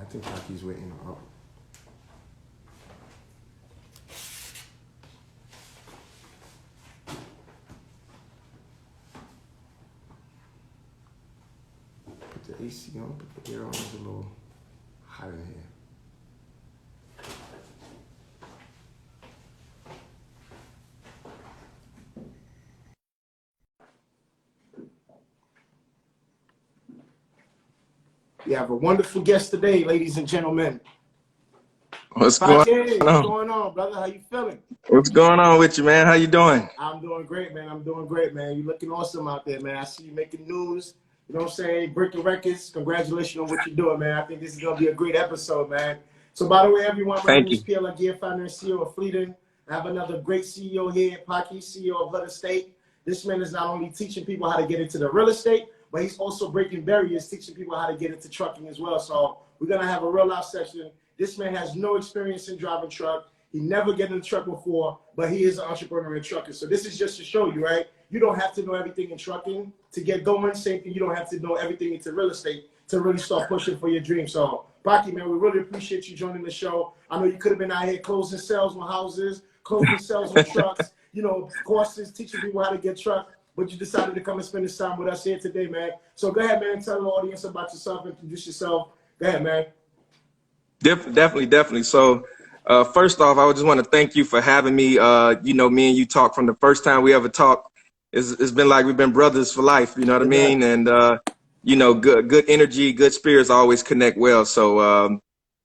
think Paki's waiting up. Put the AC on, put the air on, it's a little hot in here. We have a wonderful guest today, ladies and gentlemen. What's Paki, going what's on? going on, brother? How you feeling? What's going on with you, man? How you doing? I'm doing great, man. I'm doing great, man. You're looking awesome out there, man. I see you making news. You know what I'm saying? Breaking records. Congratulations on what you're doing, man. I think this is going to be a great episode, man. So, by the way, everyone, my name Thank is you. Pierre Laguerre, founder and CEO of Fleeting. I have another great CEO here, Paki, CEO of HoodEstates. This man is not only teaching people how to get into the real estate, but he's also breaking barriers, teaching people how to get into trucking as well. So, we're going to have a real life session. This man has no experience in driving truck. He never get in a truck before, but he is an entrepreneur in trucking. So this is just to show you, right? You don't have to know everything in trucking to get going. Same thing, you don't have to know everything into real estate to really start pushing for your dream. So, Paki, man, we really appreciate you joining the show. I know you could have been out here closing sales on houses, closing sales on trucks, you know, courses, teaching people how to get trucks, but you decided to come and spend this time with us here today, man. So go ahead, man, tell the audience about yourself, introduce yourself. Go ahead, man. Definitely. So, first off, I just want to thank you for having me. You know, me and you talked from the first time we ever talked. It's been like we've been brothers for life. You know what I mean? And you know, good energy, good spirits always connect well. So,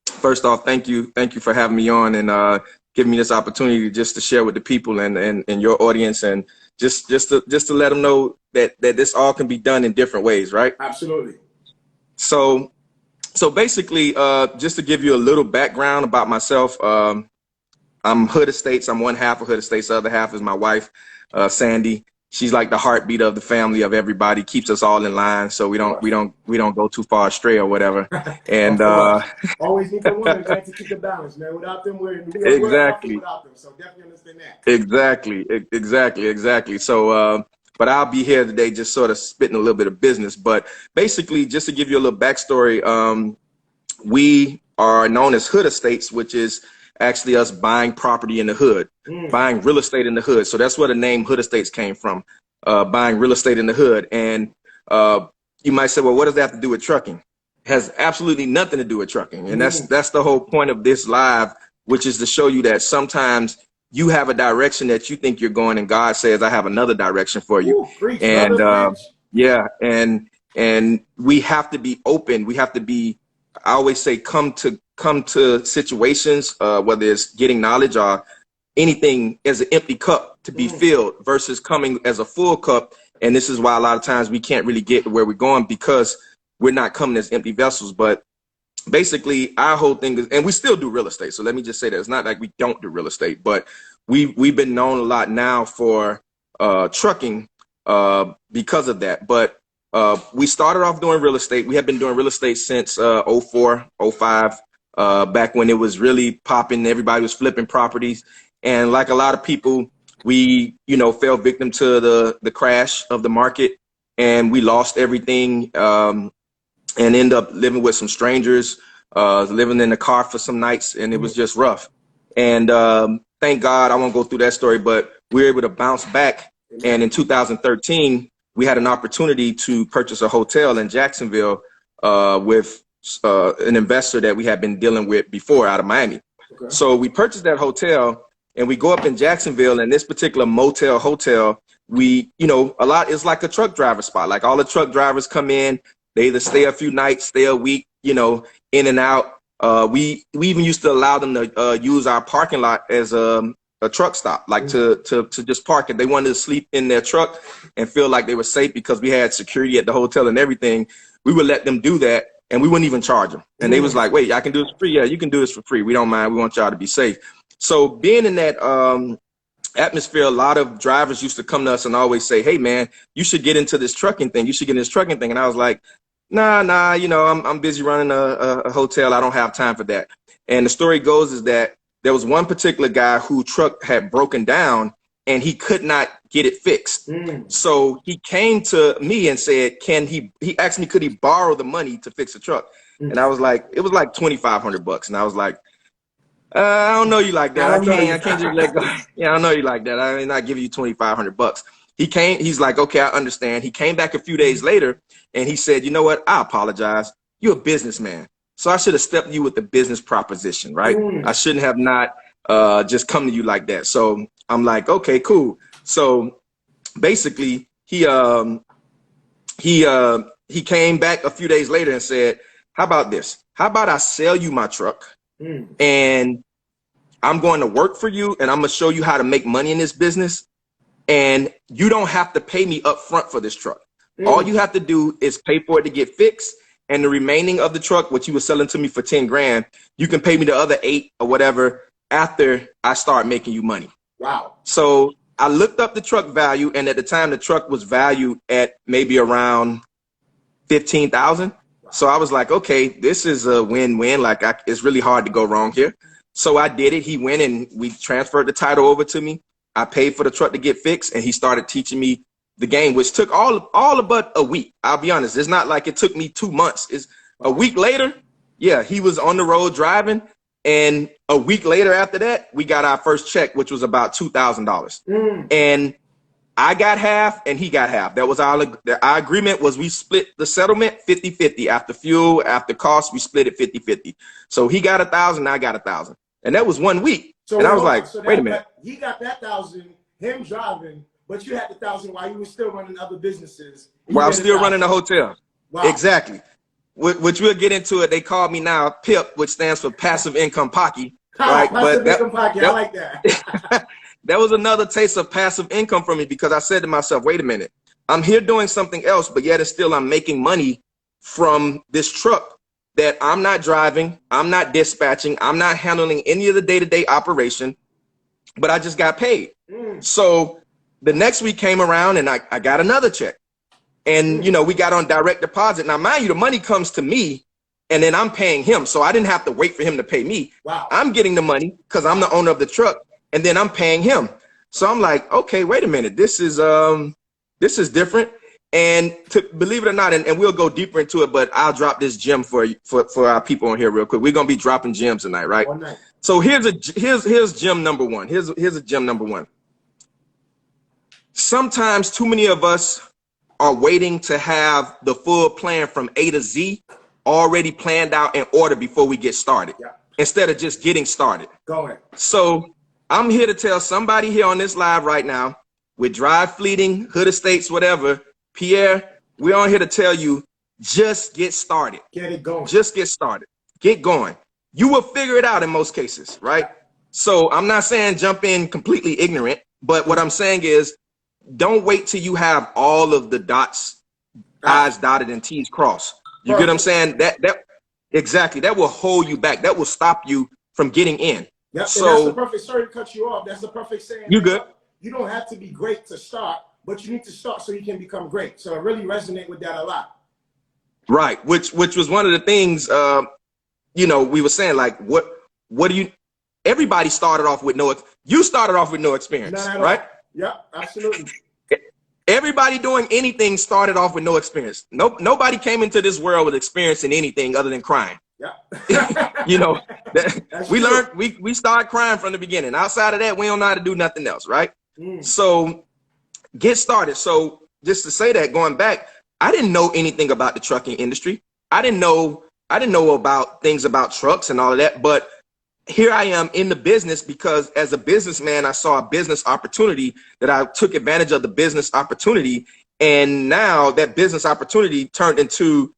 first off, thank you for having me on and giving me this opportunity just to share with the people and your audience and just to let them know that this all can be done in different ways, right? Absolutely. So basically, just to give you a little background about myself, I'm HoodEstates. I'm one half of HoodEstates. The other half is my wife, Sandy. She's like the heartbeat of the family, of everybody, keeps us all in line, so we don't go too far astray or whatever. And always need the women, man, to keep the balance, man. Without them, we're nothing exactly, without them. So definitely understand that. exactly. So, but I'll be here today just sort of spitting a little bit of business. But basically, just to give you a little backstory, we are known as HoodEstates, which is actually us buying property in the hood, buying real estate in the hood. So that's where the name HoodEstates came from, buying real estate in the hood. And you might say, well, what does that have to do with trucking? It has absolutely nothing to do with trucking. And that's the whole point of this live, which is to show you that sometimes you have a direction that you think you're going, and God says, I have another direction for you. Preach, And brother, preach. yeah, and we have to be open. We have to be, I always say, come to situations, whether it's getting knowledge or anything, as an empty cup to be filled versus coming as a full cup. And this is why a lot of times we can't really get to where we're going, because we're not coming as empty vessels. But basically, our whole thing is, and we still do real estate. So let me just say that it's not like we don't do real estate, but we've been known a lot now for trucking because of that. But we started off doing real estate. We have been doing real estate since 04, 05, back when it was really popping. Everybody was flipping properties. And like a lot of people, we, you know, fell victim to the crash of the market, and we lost everything and ended up living with some strangers, living in the car for some nights, and it was just rough. And thank God, I won't go through that story, but we were able to bounce back. And in 2013, we had an opportunity to purchase a hotel in Jacksonville with an investor that we had been dealing with before out of Miami. Okay. So we purchased that hotel, and we go up in Jacksonville, and this particular hotel, we, you know, it's like a truck driver spot. Like all the truck drivers come in, they either stay a few nights, stay a week, you know, in and out. We even used to allow them to use our parking lot as a truck stop, like to just park it. They wanted to sleep in their truck and feel like they were safe because we had security at the hotel and everything. We would let them do that, and we wouldn't even charge them. And they was like, wait, I can do this for free? Yeah, you can do this for free. We don't mind. We want y'all to be safe. So being in that atmosphere, a lot of drivers used to come to us and always say, hey, man, you should get into this trucking thing. You should get into this trucking thing. And I was like, nah, you know, I'm busy running a hotel. I don't have time for that. And the story goes is that there was one particular guy whose truck had broken down, and he could not get it fixed. So he came to me and said, he asked me, could he borrow the money to fix the truck? And I was like, it was like $2,500. And I was like, I don't know you like that. I can't just let go. Yeah, I don't know you like that. I mean, not giving you $2,500. He's like, okay, I understand. He came back a few days later and he said, you know what? I apologize. You're a businessman. So I should have stepped you with the business proposition, right? I shouldn't have not just come to you like that. So I'm like, okay, cool. So basically he came back a few days later and said, how about this? How about I sell you my truck and I'm going to work for you and I'm going to show you how to make money in this business. And you don't have to pay me up front for this truck. All you have to do is pay for it to get fixed. And the remaining of the truck, what you were selling to me for 10 grand, you can pay me the other 8 or whatever after I start making you money. Wow. So I looked up the truck value. And at the time, the truck was valued at maybe around $15,000. So I was like, okay, this is a win-win. Like it's really hard to go wrong here. So I did it. He went and we transferred the title over to me. I paid for the truck to get fixed and he started teaching me the game, which took all but a week. I'll be honest. It's not like it took me 2 months. It's a week later. Yeah, he was on the road driving. And a week later after that, we got our first check, which was about $2,000. And I got half and he got half. That was our agreement was we split the settlement 50-50. After fuel, after cost, we split it 50-50. So he got 1,000, I got 1,000. And that was 1 week. So and I was like, wait a minute. He got that 1,000, him driving, but you had the 1,000 while you were still running other businesses. While I'm still running a hotel. Wow. Exactly. Which we'll get into it. They call me now PIP, which stands for Passive Income Paki. Right? Passive Income Paki. I like that. That was another taste of passive income for me because I said to myself, wait a minute, I'm here doing something else, but yet and still I'm making money from this truck that I'm not driving, I'm not dispatching, I'm not handling any of the day-to-day operation, but I just got paid. So the next week came around and I got another check. And, you know, we got on direct deposit. Now, mind you, the money comes to me and then I'm paying him. So I didn't have to wait for him to pay me. Wow. I'm getting the money because I'm the owner of the truck and then I'm paying him. So I'm like, okay, wait a minute. This is different. And to believe it or not, and we'll go deeper into it, but I'll drop this gem for our people on here real quick. We're gonna be dropping gems tonight, right? One night. So here's gem number one. Here's a gem number one. Sometimes too many of us are waiting to have the full plan from A to Z already planned out in order before we get started, instead of just getting started. Go ahead. So I'm here to tell somebody here on this live right now with Drive Fleeting, HoodEstates, whatever, Pierre, we're on here to tell you, just get started. Get it going. Just get started. Get going. You will figure it out in most cases, right? So I'm not saying jump in completely ignorant, but what I'm saying is don't wait till you have all of the dots, I's dotted and T's crossed. You get what I'm saying? Exactly. That will hold you back. That will stop you from getting in. Yep. So and that's the perfect, sorry to cut you off. That's the perfect saying. You good. You don't have to be great to start, but you need to start so you can become great. So I really resonate with that a lot. Right. Which was one of the things, you know, we were saying, like, what do you, everybody started off with you started off with no experience, right? Yeah, absolutely. Everybody doing anything started off with no experience. Nobody came into this world with experience in anything other than crime. Yeah. You know, we true. learned, we started crying from the beginning. Outside of that, we don't know how to do nothing else, right? So get started. So just to say that, going back, I didn't know anything about the trucking industry. I didn't know about things about trucks and all of that, but here I am in the business because as a businessman, I saw a business opportunity that I took advantage of the business opportunity. And now that business opportunity turned into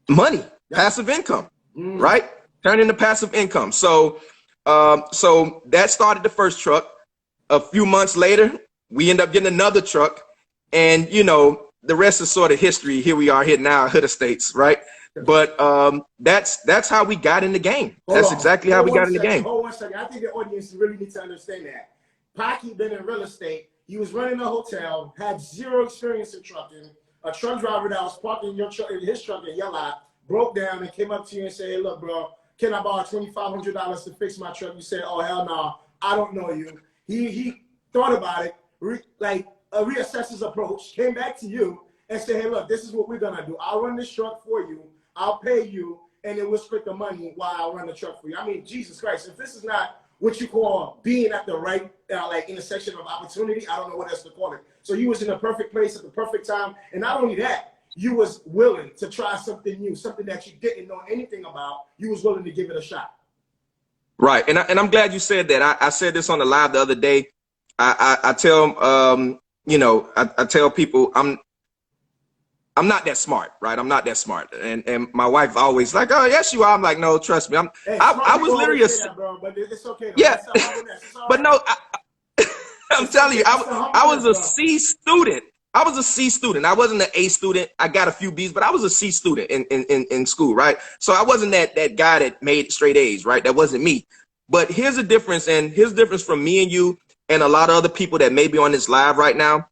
money, passive income, right? Turned into passive income. So that started the first truck. A few months later, we end up getting another truck. And, you know, the rest is sort of history. Here we are here now, HoodEstates, right? But that's how we got in the game. That's exactly how we got in the game. Hold 1 second. I think the audience really needs to understand that. Paki been in real estate. He was running a hotel, had zero experience in trucking. A truck driver that was parking his truck in your lot broke down and came up to you and said, hey, look, bro, can I borrow $2,500 to fix my truck? You said, oh, hell no, I don't know you. He thought about it, reassessed his approach, came back to you, and say, hey, look, this is what we're gonna do. I'll run this truck for you. I'll pay you, and then we'll split the money while I run the truck for you. I mean, Jesus Christ, if this is not what you call being at the right like intersection of opportunity, I don't know what else to call it. So you was in the perfect place at the perfect time, and not only that, you was willing to try something new, something that you didn't know anything about. You was willing to give it a shot. Right, and I'm glad you said that. I said this on the live the other day. I tell you know, I tell people I'm not that smart, right? I'm not that smart, and my wife always like, oh yes you are. I'm like, no, trust me. Hey, I was literally that, bro, but it's okay. Though. Yeah, but Right. no, I'm telling you, I was a C student. I was a C student. I wasn't an A student. I got a few B's, but I was a C student in school, right? So I wasn't that guy that made straight A's, right? That wasn't me. But here's the difference, and here's the difference from me and you and a lot of other people that may be on this live right now.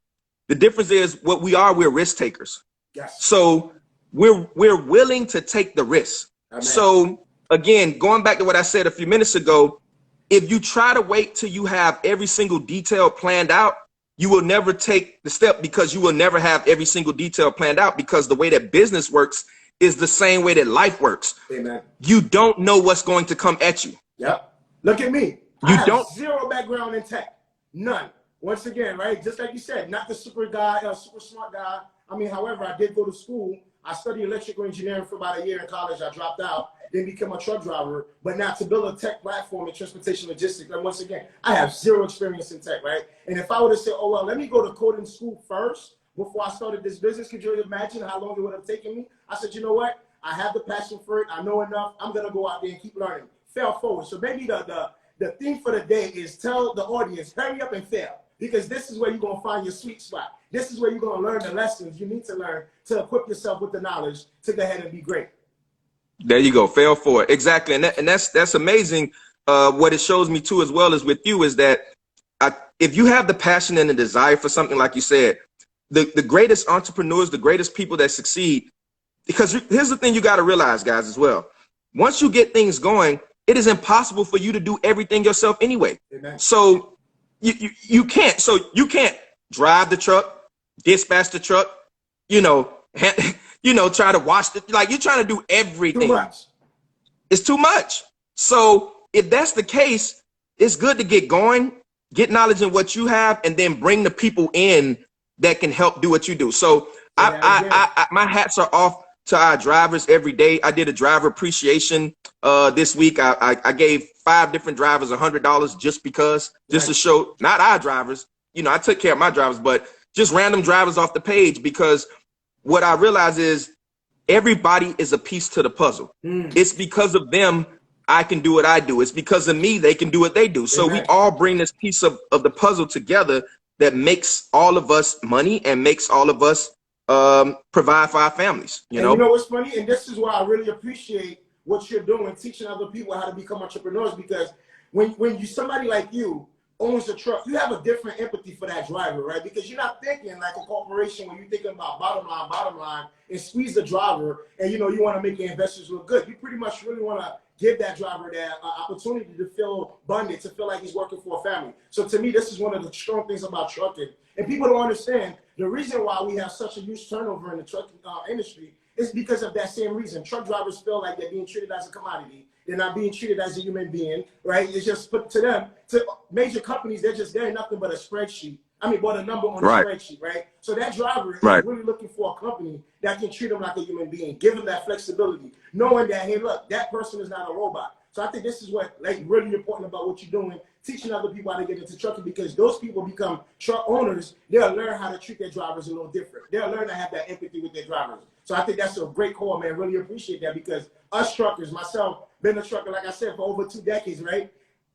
The difference is what we are, we're risk takers. Yes. So we're willing to take the risk. Amen. So again, going back to what I said a few minutes ago, if you try to wait till you have every single detail planned out, you will never take the step, because you will never have every single detail planned out, because the way that business works is the same way that life works. Amen. You don't know what's going to come at you. Yep. Look at me. You I don't. have zero background in tech. None. Once again, right? Just like you said, not the super smart guy. I mean, however, I did go to school. I studied electrical engineering for about a year in college. I dropped out, then became a truck driver. But now to build a tech platform in transportation logistics, and once again, I have zero experience in tech, right? And if I would have said, oh, well, let me go to coding school first before I started this business, could you imagine how long it would have taken me? I said, you know what? I have the passion for it. I know enough. I'm going to go out there and keep learning. Fail forward. So maybe the theme for the day is tell the audience, hurry up and fail. Because this is where you're going to find your sweet spot. This is where you're going to learn the lessons you need to learn to equip yourself with the knowledge to go ahead and be great. There you go. Fail for it. Exactly. And that's amazing. What it shows me too, as well as with you, is that if you have the passion and the desire for something, like you said, the greatest entrepreneurs, the greatest people that succeed, because here's the thing you got to realize, guys, as well. Once you get things going, it is impossible for you to do everything yourself anyway. Amen. So you can't. So you can't drive the truck, dispatch the truck, you know, try to wash the, like, you're trying to do everything. Too much. It's too much. So if that's the case, it's good to get going, get knowledge in what you have, and then bring the people in that can help do what you do. So my hats are off to our drivers every day. I did a driver appreciation this week. I gave 5 different drivers $100 just because, just to show, not our drivers, you know, I took care of my drivers, but just random drivers off the page, because what I realize is everybody is a piece to the puzzle. It's because of them I can do what I do. It's because of me they can do what they do. So we all bring this piece of the puzzle together that makes all of us money and makes all of us provide for our families. You know what's funny? And this is why I really appreciate what you're doing, teaching other people how to become entrepreneurs, because when you somebody like you owns a truck, you have a different empathy for that driver, right? Because you're not thinking like a corporation when you're thinking about bottom line, and squeeze the driver, and you know you want to make your investors look good. You pretty much really want to give that driver that opportunity to feel abundant, to feel like he's working for a family. So to me, this is one of the strong things about trucking. And people don't understand the reason why we have such a huge turnover in the trucking industry is because of that same reason. Truck drivers feel like they're being treated as a commodity. They're not being treated as a human being, right? It's just put to them, to major companies, they're nothing but a spreadsheet. I mean, but a number on a spreadsheet, right? So that driver is really looking for a company that can treat them like a human being, give them that flexibility, knowing that, hey, look, that person is not a robot. So I think this is what like really important about what you're doing, teaching other people how to get into trucking, because those people become truck owners. They'll learn how to treat their drivers a little different. They'll learn to have that empathy with their drivers. So I think that's a great call, man. Really appreciate that, because us truckers, myself, been a trucker, like I said, for over 2 decades, right?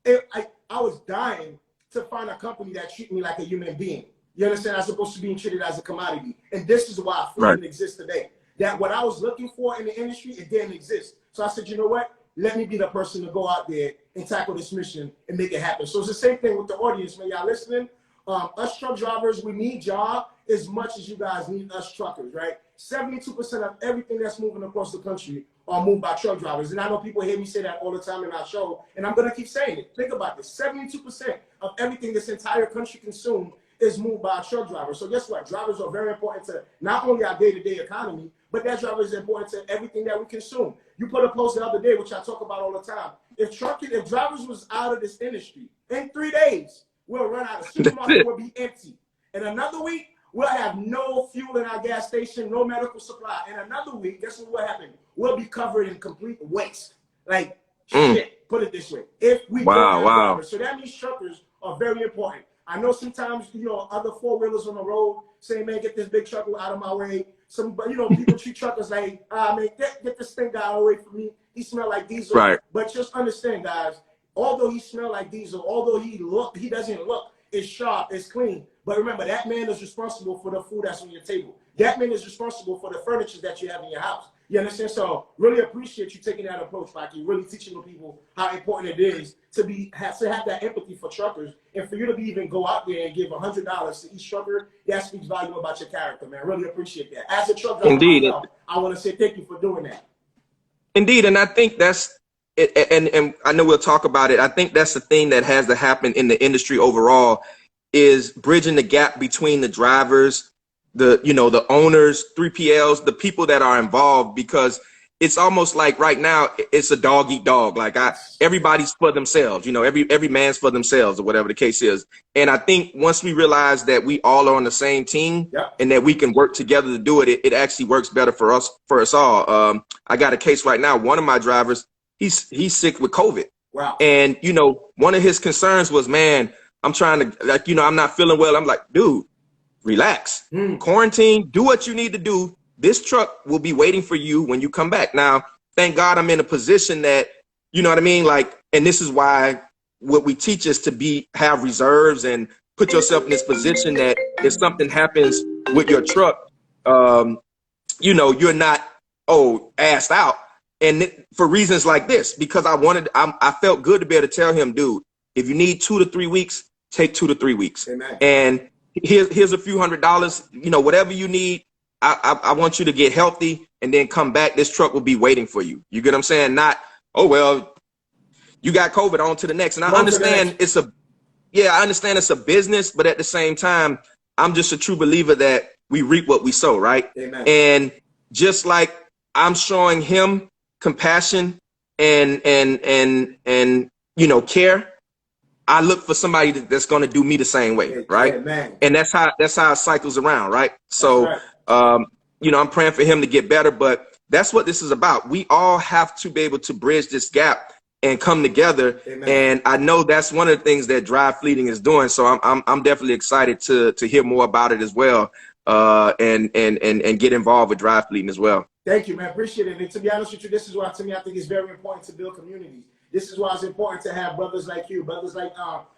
I was dying to find a company that treat me like a human being. You understand? As opposed to being treated as a commodity. And this is why freedom exists today. That what I was looking for in the industry, it didn't exist. So I said, you know what? Let me be the person to go out there and tackle this mission and make it happen. So it's the same thing with the audience, man. Y'all listening? Us truck drivers, we need y'all as much as you guys need us truckers, right? 72% of everything that's moving across the country are moved by truck drivers. And I know people hear me say that all the time in our show, and I'm going to keep saying it. Think about this. 72% of everything this entire country consumes is moved by a truck driver. So guess what? Drivers are very important to not only our day-to-day economy, but that driver is important to everything that we consume. You put a post the other day, which I talk about all the time. If drivers was out of this industry, in 3 days, we'll run out. The supermarket will be empty. In another week, we'll have no fuel in our gas station, no medical supply. In another week, guess what will happen? We'll be covered in complete waste. Like, shit, put it this way. If we don't have drivers. So that means truckers are very important. I know sometimes, you know, other four-wheelers on the road say, man, get this big trucker out of my way. You know, people treat truckers like, man, get this thing guy away from me. He smell like diesel. Right. But just understand, guys, although he smell like diesel, although he doesn't look as sharp, as clean. But remember, that man is responsible for the food that's on your table. That man is responsible for the furniture that you have in your house. You understand? So really appreciate you taking that approach, Paki, really teaching the people how important it is to have that empathy for truckers, and for you to even go out there and give $100 to each trucker. That speaks volume about your character, man. Really appreciate that. As a truck driver myself, I want to say thank you for doing that. Indeed, and I think that's it, and I know we'll talk about it. I think that's the thing that has to happen in the industry overall, is bridging the gap between the drivers, the owners, 3PLs, the people that are involved, because it's almost like right now it's a dog eat dog. Like everybody's for themselves, you know, every man's for themselves, or whatever the case is. And I think once we realize that we all are on the same team, and that we can work together to do it, it actually works better for us all. I got a case right now. One of my drivers, he's sick with COVID. Wow. And, you know, one of his concerns was, man, I'm trying to, like, you know, I'm not feeling well. I'm like, dude, relax, quarantine, do what you need to do. This truck will be waiting for you when you come back. Now, thank God I'm in a position that, you know what I mean? Like, and this is why what we teach is to have reserves and put yourself in this position that if something happens with your truck, you know, you're not, assed out. And for reasons like this, because I felt good to be able to tell him, dude, if you need 2 to 3 weeks, take 2 to 3 weeks. Amen. And here's a few $100, you know, whatever you need. I want you to get healthy and then come back. This truck will be waiting for you. You get what I'm saying? Not, oh, well, you got COVID, on to the next. And I understand I understand it's a business, but at the same time, I'm just a true believer that we reap what we sow, right? Amen. And just like I'm showing him compassion and you know, care, I look for somebody that's going to do me the same way, right? Amen. And that's how it cycles around, right? So, you know, I'm praying for him to get better, but that's what this is about. We all have to be able to bridge this gap and come together. Amen. And I know that's one of the things that Drive Fleeting is doing. So I'm definitely excited to hear more about it as well, and get involved with Drive Fleeting as well. Thank you, man. Appreciate it. And to be honest with you, this is why, to me, I think it's very important to build communities. This is why it's important to have brothers like you, brothers like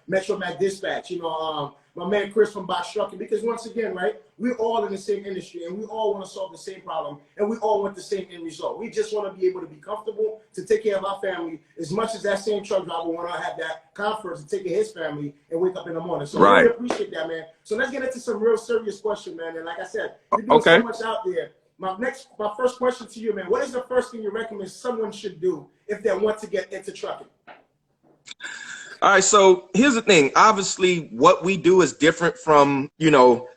Metro Mac Dispatch, you know, my man Chris from Paki Trucking, because once again, right, we're all in the same industry and we all want to solve the same problem and we all want the same end result. We just want to be able to be comfortable, to take care of our family, as much as that same truck driver want to have that comfort to take care of his family and wake up in the morning. So I really appreciate that, man. So let's get into some real serious questions, man. And like I said, you're doing so much out there. My first question to you, man, what is the first thing you recommend someone should do if they want to get into trucking? All right, so here's the thing. Obviously, what we do is different from, you know,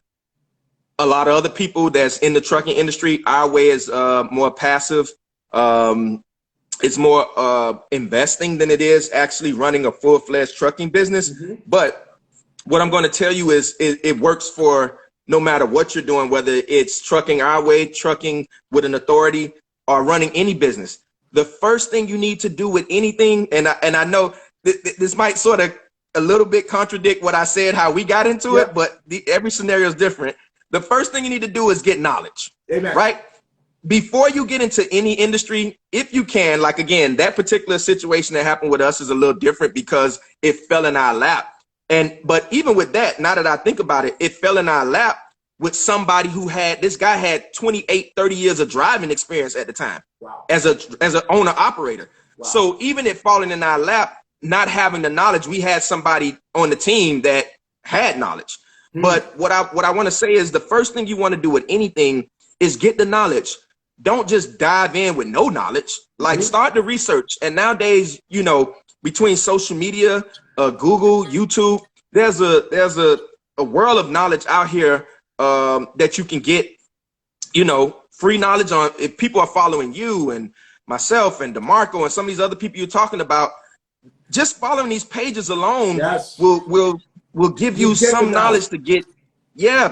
a lot of other people that's in the trucking industry. Our way is more passive. It's more investing than it is actually running a full-fledged trucking business. Mm-hmm. But what I'm going to tell you is it works for no matter what you're doing, whether it's trucking our way, trucking with an authority, or running any business. The first thing you need to do with anything, and I know this might sort of a little bit contradict what I said, how we got into it, but every scenario is different. The first thing you need to do is get knowledge. Amen. Right? Before you get into any industry, if you can, like, again, that particular situation that happened with us is a little different because it fell in our lap. But even with that, now that I think about it, it fell in our lap with somebody who this guy had 28, 30 years of driving experience at the time. Wow. As an owner operator. Wow. So even it falling in our lap, not having the knowledge, we had somebody on the team that had knowledge. Mm. But what I want to say is the first thing you want to do with anything is get the knowledge. Don't just dive in with no knowledge. Like, start the research. And nowadays, you know, between social media, Google, YouTube, there's a a world of knowledge out here that you can get, you know, free knowledge on. If people are following you and myself and DeMarco and some of these other people you're talking about, just following these pages alone will give you some knowledge to get,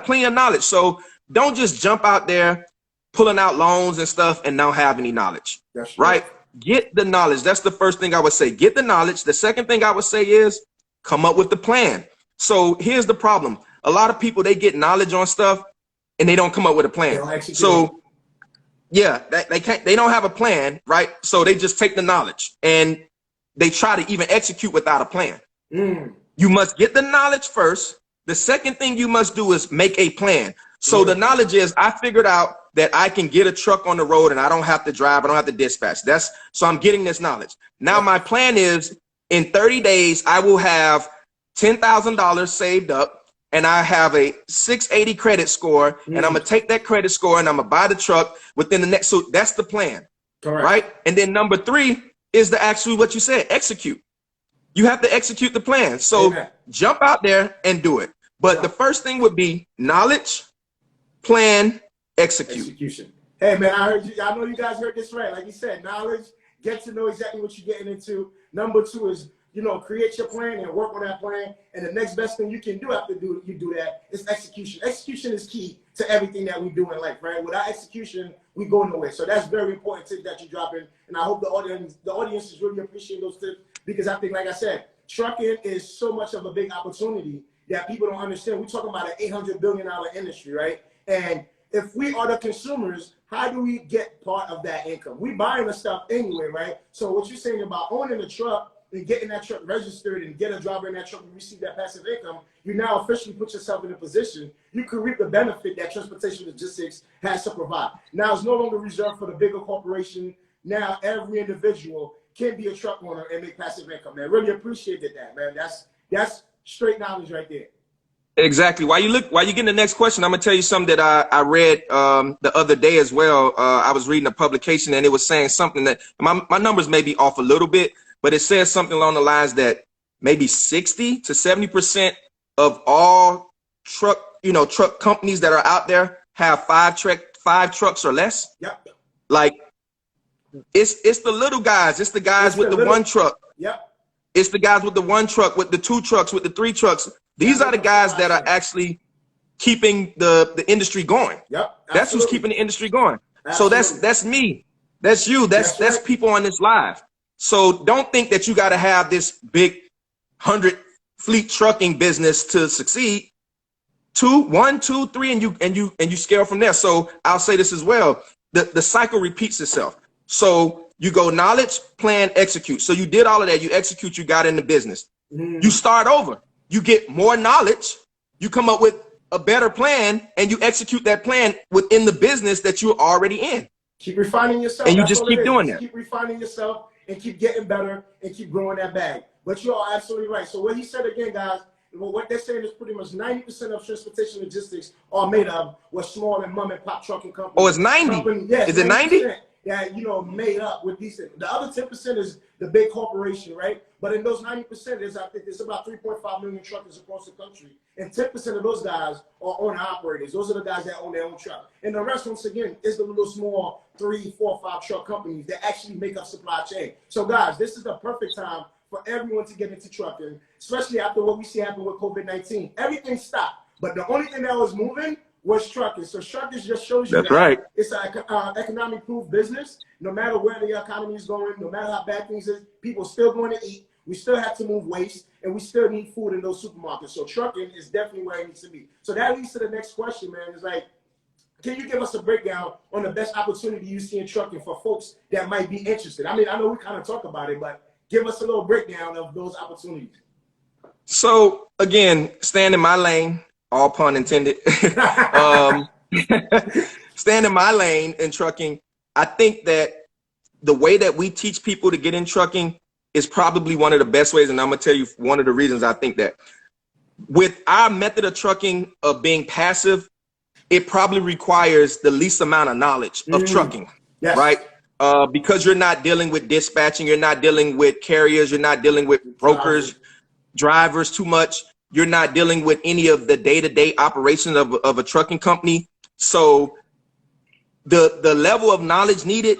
plenty of knowledge. So don't just jump out there pulling out loans and stuff and not have any knowledge. That's right. Get the knowledge. That's the first thing I would say. Get the knowledge. The second thing I would say is come up with the plan. So here's the problem. A lot of people, they get knowledge on stuff and they don't come up with a plan. So yeah, they don't have a plan, right? So they just take the knowledge and they try to even execute without a plan. You must get the knowledge first. The second thing you must do is make a plan. So the knowledge is, I figured out that I can get a truck on the road and I don't have to drive, I don't have to dispatch. So I'm getting this knowledge. Now my plan is, in 30 days, I will have $10,000 saved up and I have a 680 credit score, and I'm gonna take that credit score and I'm gonna buy the truck within the next, so that's the plan. Correct. Right? And then number 3 is the actually what you said, execute. You have to execute the plan. So jump out there and do it. But the first thing would be knowledge, plan, execution. Hey man, I heard you. I know you guys heard this right. Like you said, knowledge, get to know exactly what you're getting into. Number 2 is, you know, create your plan and work on that plan. And the next best thing you can do after you do that is execution. Execution is key to everything that we do in life, right? Without execution, we go nowhere. So that's very important tip that you drop in. And I hope the audience is really appreciating those tips, because I think, like I said, trucking is so much of a big opportunity that people don't understand. We're talking about an $800 billion industry, right? And if we are the consumers, how do we get part of that income? We buying the stuff anyway, right? So what you're saying about owning a truck and getting that truck registered and get a driver in that truck and receive that passive income, you now officially put yourself in a position you can reap the benefit that transportation logistics has to provide. Now it's no longer reserved for the bigger corporation. Now every individual can be a truck owner and make passive income. Man, really appreciated that, man. That's straight knowledge right there. Exactly. While you get the next question, I'm gonna tell you something that I read the other day as well. I was reading a publication and it was saying something that my numbers may be off a little bit, but it says something along the lines that maybe 60 to 70% of all truck companies that are out there have 5 trucks or less. Yep. Like it's the little guys. It's the guys with the 1 truck. Yep. It's the guys with the 1 truck, with the 2 trucks, with the 3 trucks. These are the guys that are actually keeping the industry going. Yep. That's who's keeping the industry going. Absolutely. So that's me. That's you. That's people on this live. So don't think that you got to have this big 100 fleet trucking business to succeed. 1, 2, 3, and you scale from there. So I'll say this as well. The cycle repeats itself. So you go knowledge, plan, execute. So you did all of that. You execute. You got into business. You start over. You get more knowledge. You come up with a better plan, and you execute that plan within the business that you're already in. Keep refining yourself. And you just keep doing that. Keep refining yourself and keep getting better and keep growing that bag. But you are absolutely right. So what he said again, guys, what they're saying is pretty much 90% of transportation logistics are made of with small and mom and pop trucking companies. Oh, it's 90? Yes, is it 90? That, made up with these things. The other 10% is the big corporation, right? But in those 90%, I think there's about 3.5 million truckers across the country. And 10% of those guys are owner-operators. Those are the guys that own their own truck. And the rest, once again, is the little small 3, 4, 5 truck companies that actually make up supply chain. So, guys, this is the perfect time for everyone to get into trucking, especially after what we see happen with COVID-19. Everything stopped. But the only thing that was moving was trucking. So trucking just shows you that it's an economic proof business. No matter where the economy is going, no matter how bad things is, people are still going to eat. We still have to move waste, and we still need food in those supermarkets. So trucking is definitely where it needs to be. So that leads to the next question, man. It's like, can you give us a breakdown on the best opportunity you see in trucking for folks that might be interested? I mean, I know we kind of talk about it, but give us a little breakdown of those opportunities. So again, stand in my lane. All pun intended. Stand in my lane in trucking. I think that the way that we teach people to get in trucking is probably one of the best ways. And I'm going to tell you one of the reasons I think that. With our method of trucking, of being passive, it probably requires the least amount of knowledge of trucking, right? Because you're not dealing with dispatching, you're not dealing with carriers, you're not dealing with brokers, drivers too much. You're not dealing with any of the day-to-day operations of a trucking company. So the level of knowledge needed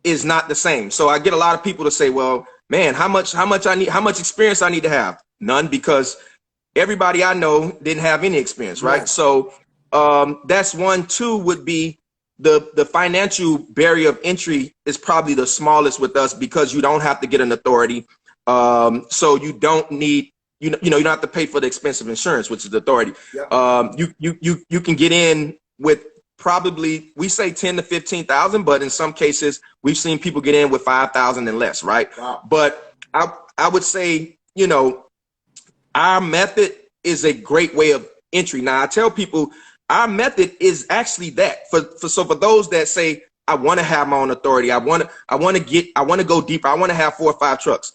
is not the same. So I get a lot of people to say, well, man, how much experience I need to have? None, because everybody I know didn't have any experience, right? So that's one. Two would be the financial barrier of entry is probably the smallest with us, because you don't have to get an authority. So you don't need, you don't have to pay for the expensive insurance, which is the authority. You can get in with probably, we say 10 to 15,000, but in some cases we've seen people get in with 5,000 and less, right? Wow. But I would say, our method is a great way of entry. Now I tell people our method is actually that so for those that say, I want to have my own authority, I want to go deeper, I want to have 4 or 5 trucks.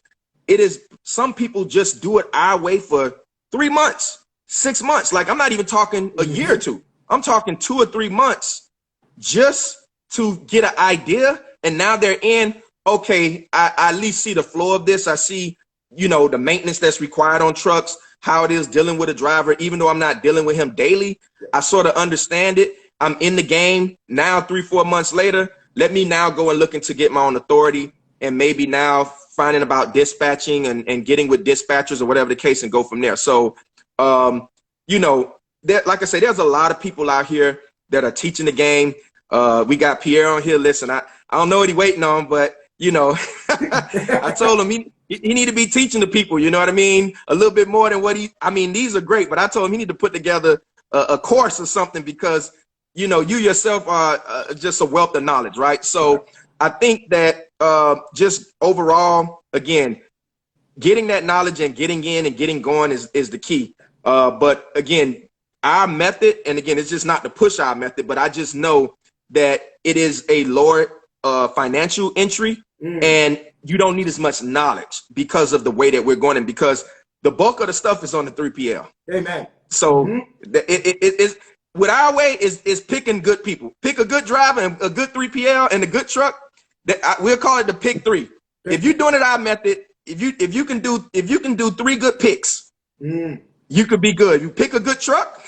It is, some people just do it our way for 3 months, 6 months. Like, I'm not even talking a year or two. I'm talking 2 or 3 months just to get an idea. And now they're in, okay, I at least see the flow of this. I see, the maintenance that's required on trucks, how it is dealing with a driver, even though I'm not dealing with him daily. I sort of understand it. I'm in the game now. 3 or 4 months later, let me now go and looking to get my own authority, and maybe now finding about dispatching and getting with dispatchers or whatever the case, and go from there. So, like I say, there's a lot of people out here that are teaching the game. We got Pierre on here. Listen, I don't know what he's waiting on, but I told him he need to be teaching the people, you know what I mean? A little bit more than what these are great, but I told him he need to put together a course or something, because, you yourself are just a wealth of knowledge, right? So I think that just overall, again, getting that knowledge and getting in and getting going is the key. But again, our method, and again, it's just not to push our method, but I just know that it is a lower financial entry, and you don't need as much knowledge because of the way that we're going in, because the bulk of the stuff is on the 3PL. Amen. So it with our way is picking good people. Pick a good driver and a good 3PL and a good truck. We'll call it the pick 3. If you're doing it our method, if you can do 3 good picks, you could be good. You pick a good truck,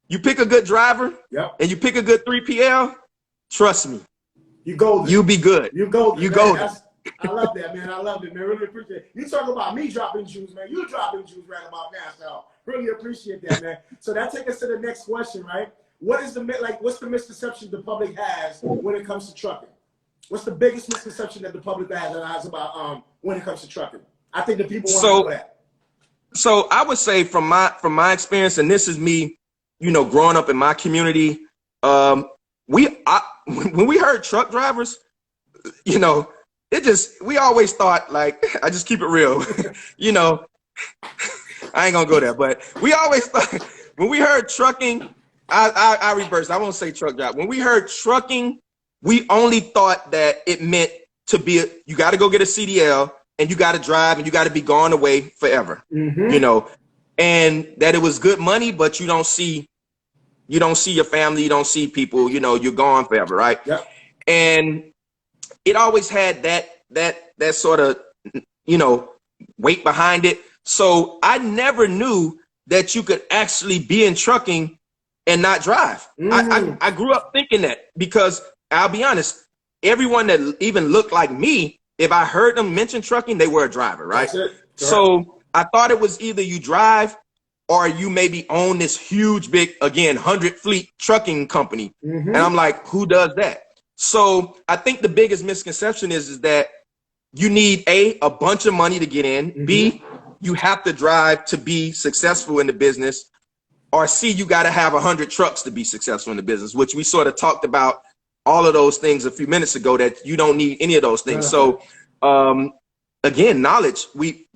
you pick a good driver, and you pick a good 3PL. Trust me, you go. You be good. You go. You go. I love that, man. I love it, man. Really appreciate it. You talk about me dropping jewels, man. You dropping jewels right about now, so really appreciate that, man. So that takes us to the next question, right? What's the misconception the public has when it comes to trucking? What's the biggest misconception that the public has about when it comes to trucking? I think the people want to know that. So I would say from my experience, and this is me, growing up in my community, when we heard truck drivers, we always thought, like, I just keep it real, I ain't gonna go there, but we always thought when we heard trucking, I reversed. I won't say truck driver. When we heard trucking, we only thought that it meant to be, you got to go get a CDL and you got to drive and you got to be gone away forever, and that it was good money, but you don't see your family, you don't see people, you're gone forever, right? Yep. And it always had that sort of, weight behind it. So I never knew that you could actually be in trucking and not drive. I grew up thinking that, because I'll be honest, everyone that even looked like me, if I heard them mention trucking, they were a driver, right? So I thought it was either you drive or you maybe own this huge, big, again, 100 fleet trucking company. And I'm like, who does that? So I think the biggest misconception is that you need a bunch of money to get in, B, you have to drive to be successful in the business, or C, you got to have 100 trucks to be successful in the business, which we sort of talked about all of those things a few minutes ago, that you don't need any of those things. So again, knowledge, we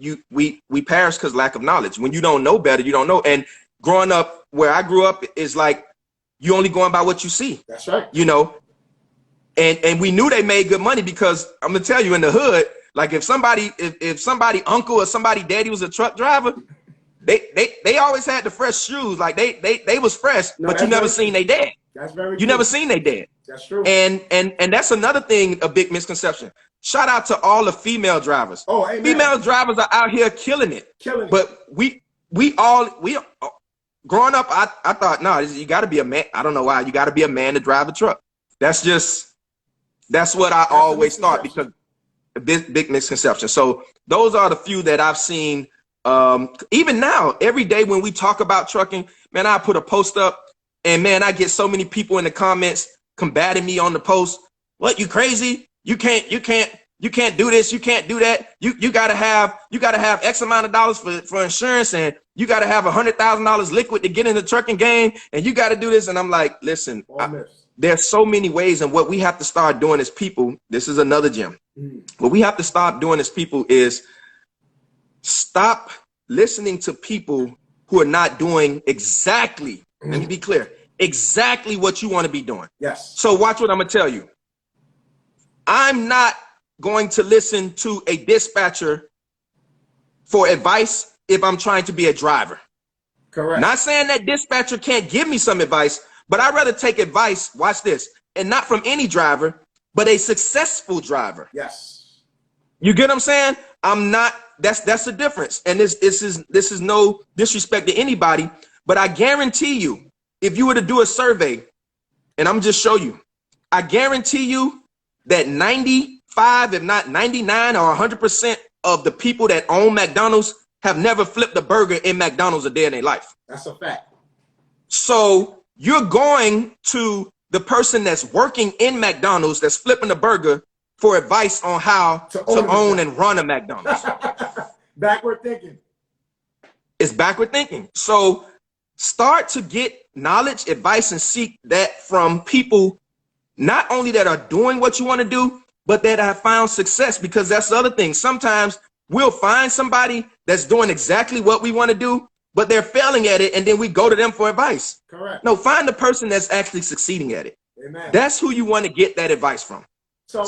perish because lack of knowledge. When you don't know better, you don't know. And growing up where I grew up is like, you only going by what you see. That's right. And we knew they made good money, because I'm gonna tell you, in the hood, like if somebody uncle or somebody daddy was a truck driver, they always had the fresh shoes. Like they was fresh, but you never seen they dad. That's very true. You never seen they dad. That's true. And that's another thing, a big misconception. Shout out to all the female drivers. Oh, amen. Female drivers are out here killing it. But we growing up, I thought, no, you got to be a man. I don't know why. You got to be a man to drive a truck. That's what I always thought, because big misconception. So those are the few that I've seen. Even now, every day when we talk about trucking, man, I put a post up, and man, I get so many people in the comments combating me on the post. What, you crazy? You can't do this. You can't do that. You gotta have X amount of dollars for insurance, and you gotta have $100,000 liquid to get in the trucking game, and you gotta do this. And I'm like, listen, there's so many ways, and what we have to start doing as people, this is another gem. What we have to start doing as people is stop listening to people who are not doing exactly, let me be clear, exactly what you want to be doing. Yes. So watch what I'm gonna tell you. I'm not going to listen to a dispatcher for advice if I'm trying to be a driver. Correct. Not saying that dispatcher can't give me some advice, but I'd rather take advice, watch this, and not from any driver, but a successful driver. Yes. You get what I'm saying? I'm not, that's the difference. And this is no disrespect to anybody, but I guarantee you, if you were to do a survey, and I'm just show you, I guarantee you that 95, if not 99 or 100% of the people that own McDonald's have never flipped a burger in McDonald's a day in their life. That's a fact. So you're going to the person that's working in McDonald's that's flipping a burger for advice on how to own and run a McDonald's. Backward thinking. It's backward thinking. So start to get knowledge, advice, and seek that from people not only that are doing what you want to do, but that have found success, because that's the other thing. Sometimes we'll find somebody that's doing exactly what we want to do, but they're failing at it, and then we go to them for advice. Correct. No, find the person that's actually succeeding at it. Amen. That's who you want to get that advice from. So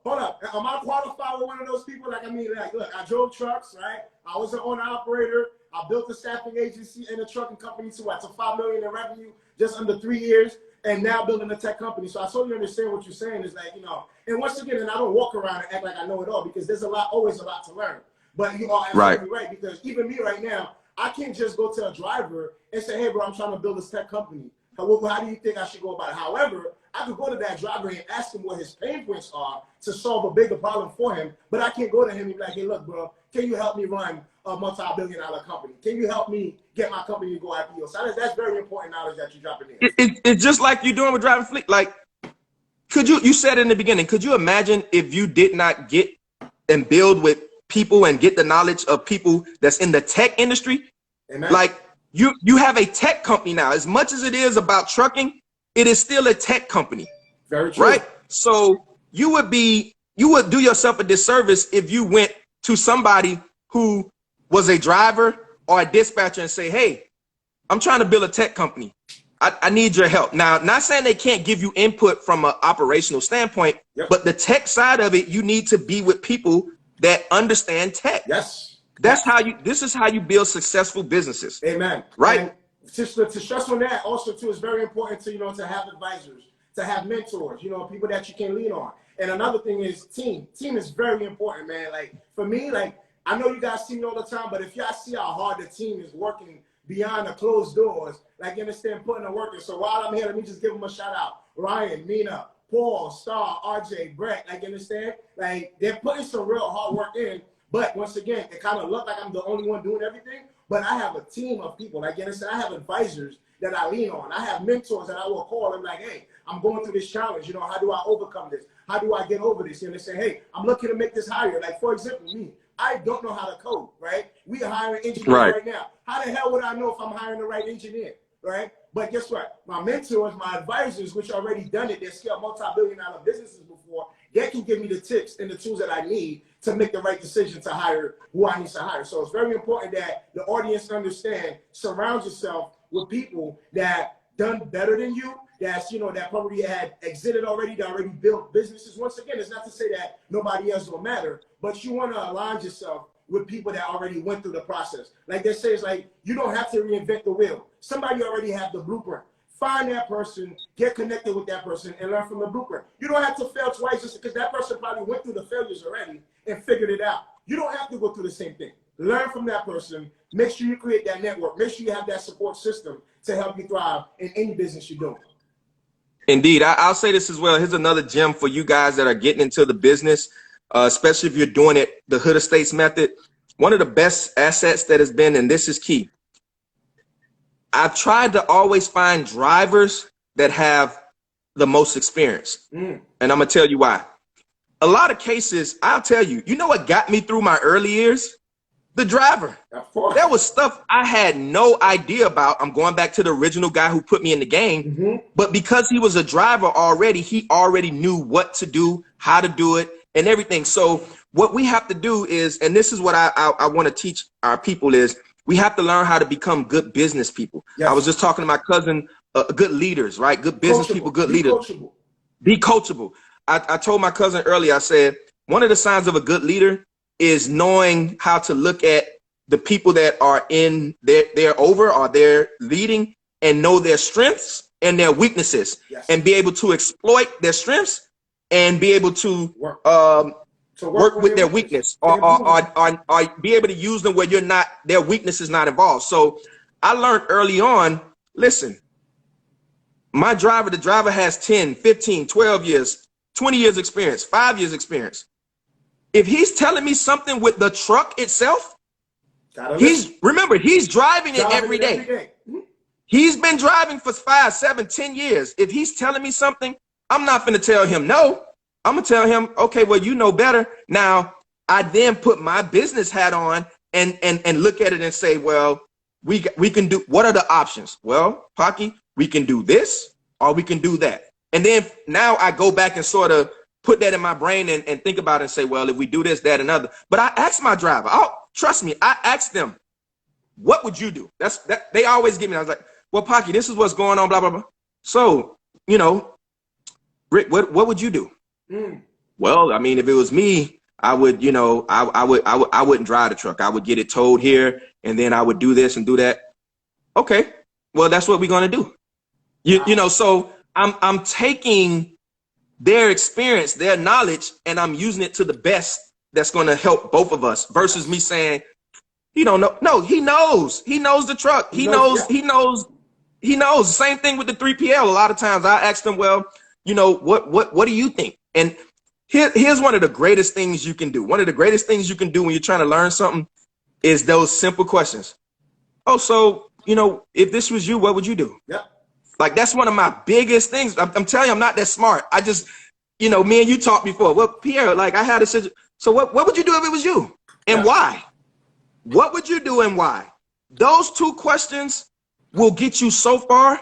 hold up. Am I qualified with one of those people? Like, I mean, like, look, I drove trucks, right? I was an owner operator. I built a staffing agency and a trucking company to $5 million in revenue just under 3 years, and now building a tech company. So I totally understand what you're saying. Is like, and once again, and I don't walk around and act like I know it all, because there's always a lot to learn. But you are absolutely right, because even me right now, I can't just go to a driver and say, hey, bro, I'm trying to build this tech company. How do you think I should go about it? However, I could go to that driver and ask him what his pain points are to solve a bigger problem for him. But I can't go to him and be like, hey, look, bro, can you help me run a multi-billion-dollar company? Can you help me get my company to go IPO? So that's very important knowledge that you're dropping in. It's just like you're doing with driving fleet. Like, you said in the beginning, could you imagine if you did not get and build with people and get the knowledge of people that's in the tech industry? Amen. Like, you have a tech company now. As much as it is about trucking, it is still a tech company. Very true. Right? So you would do yourself a disservice if you went to somebody who was a driver or a dispatcher and say, hey, I'm trying to build a tech company. I need your help. Now, not saying they can't give you input from an operational standpoint, but the tech side of it, you need to be with people that understand tech. Yes. This is how you build successful businesses. Amen. Right? And to stress on that also too, is very important to, to have advisors, to have mentors, people that you can lean on. And another thing is team. Team is very important, man. Like, for me, like, I know you guys see me all the time, but if y'all see how hard the team is working beyond the closed doors, like, you understand, putting the work in. So while I'm here, let me just give them a shout out. Ryan, Mina, Paul, Star, RJ, Brett, like, you understand? Like, they're putting some real hard work in. But once again, it kind of looked like I'm the only one doing everything. But I have a team of people. Like, you understand? I have advisors that I lean on. I have mentors that I will call. I'm like, hey, I'm going through this challenge. How do I overcome this? How do I get over this? You understand? Hey, I'm looking to make this higher. Like, for example, me, I don't know how to code, right? We are hiring engineers right now. How the hell would I know if I'm hiring the right engineer, right? But guess what? My mentors, my advisors, which already done it, they scaled multi-billion-dollar businesses before, they can give me the tips and the tools that I need to make the right decision to hire who I need to hire. So it's very important that the audience understand, surround yourself with people that done better than you, that's, that probably had exited already, that already built businesses. Once again, it's not to say that nobody else don't matter, but you want to align yourself with people that already went through the process. Like they say, it's like, you don't have to reinvent the wheel. Somebody already have the blueprint. Find that person, get connected with that person, and learn from the blueprint. You don't have to fail twice just because that person probably went through the failures already and figured it out. You don't have to go through the same thing. learn from that person. Make sure you create that network. Make sure you have that support system to help you thrive in any business you're doing. Indeed. I'll say this as well. Here's another gem for you guys that are getting into the business, especially if you're doing it the HoodEstates method. One of the best assets that has been, and this is key, I've tried to always find drivers that have the most experience. And I'm going to tell you why. A lot of cases, I'll tell you, you know what got me through my early years? The driver. There was stuff I had no idea about. I'm going back to the original guy who put me in the game. But because he was a driver already, he already knew what to do, how to do it, and everything. So what we have to do is, and this is what I want to teach our people, is we have to learn how to become good business people. Yes. I was just talking to my cousin, good leaders, right? Good business people, good leaders. Coachable. Be coachable. I told my cousin earlier, I said, one of the signs of a good leader is knowing how to look at the people that are in they're over or they're leading and know their strengths and their weaknesses. Yes. And be able to exploit their strengths and be able to work with their weakness or be able to use them where their weakness is not involved. So I learned early on, listen, the driver has 10, 15, 12 years, 20 years experience, 5 years experience. If he's telling me something with the truck itself, remember, he's driving it every day. He's been driving for 5, 7, 10 years. If he's telling me something, I'm not going to tell him no. I'm going to tell him, okay, well, you know better. Now, I then put my business hat on and look at it and say, well, we can do, what are the options? Well, Paki, we can do this or we can do that. And then now I go back and sort of put that in my brain and think about it and say, well, if we do this, that, and other. But I asked my driver, trust me, I asked them, what would you do? They always give me, I was like, well, Paki, this is what's going on, blah, blah, blah. So, you know, Rick, what would you do? Well, I mean, if it was me, I would, you know, I wouldn't drive the truck. I would get it towed here and then I would do this and do that. Okay, well, that's what we're going to do. You know, so I'm taking their experience, their knowledge, and I'm using it to the best that's going to help both of us versus me saying, he don't know. No, he knows. He knows the truck. He knows. Same thing with the 3PL. A lot of times I ask them, well, you know, what do you think? And here's one of the greatest things you can do. One of the greatest things you can do when you're trying to learn something is those simple questions. Oh, so, you know, if this was you, what would you do? Yeah. Like, that's one of my biggest things. I'm telling you, I'm not that smart. I just, you know, me and you talked before. Well, Pierre, like, I had a situation. So what would you do if it was you? And why? What would you do and why? Those two questions will get you so far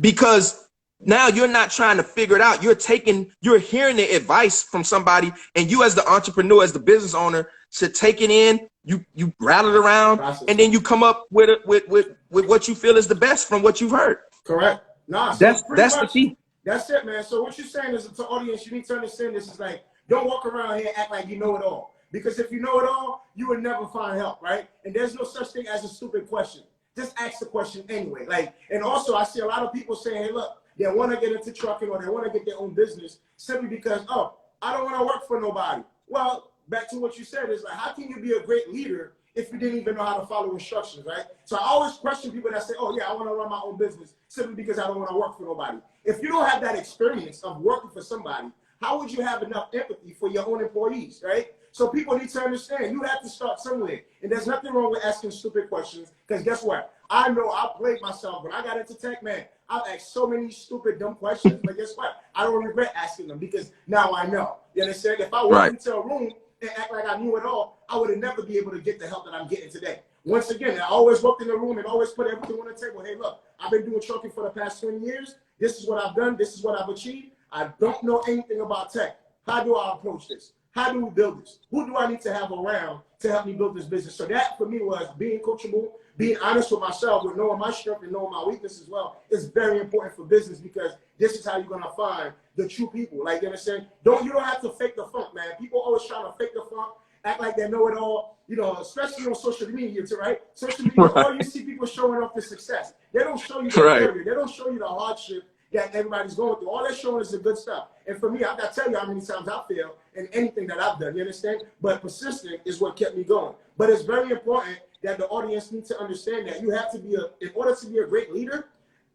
because now you're not trying to figure it out. You're hearing the advice from somebody, and you as the entrepreneur, as the business owner, should take it in. You rattle it around, and then you come up with what you feel is the best from what you've heard. Correct. Nah, so that's the key. That's it, man. So what you're saying is, to the audience, you need to understand this is like, don't walk around here and act like you know it all. Because if you know it all, you would never find help, right? And there's no such thing as a stupid question. Just ask the question anyway. Like, and also I see a lot of people saying, hey, look, they want to get into trucking or they want to get their own business simply because, oh, I don't want to work for nobody. Well, back to what you said is like, how can you be a great leader if you didn't even know how to follow instructions, right? So I always question people that say, oh yeah, I want to run my own business simply because I don't want to work for nobody. If you don't have that experience of working for somebody, how would you have enough empathy for your own employees, right? So people need to understand, you have to start somewhere. And there's nothing wrong with asking stupid questions, because guess what? I know I played myself. When I got into tech, man, I've asked so many stupid, dumb questions, but guess what? I don't regret asking them because now I know. You understand? If I walked into a room and act like I knew it all, I would have never be able to get the help that I'm getting today. Once again, I always walked in the room and always put everything on the table. Hey, look, I've been doing trucking for the past 20 years. This is what I've done. This is what I've achieved. I don't know anything about tech. How do I approach this? How do we build this? Who do I need to have around to help me build this business? So that for me was being coachable, being honest with myself, with knowing my strength and knowing my weakness as well is very important for business, because this is how you're gonna find the true people. Like, you understand? You don't have to fake the funk, man. People always trying to fake the funk, act like they know it all, you know, especially on social media too, right? Social media, all you see people showing off the success. They don't show you the failure. They don't show you the hardship that everybody's going through. All they're showing is the good stuff. And for me, I got to tell you how many times I failed in anything that I've done, you understand? But persistent is what kept me going. But it's very important that the audience needs to understand that you have to be in order to be a great leader,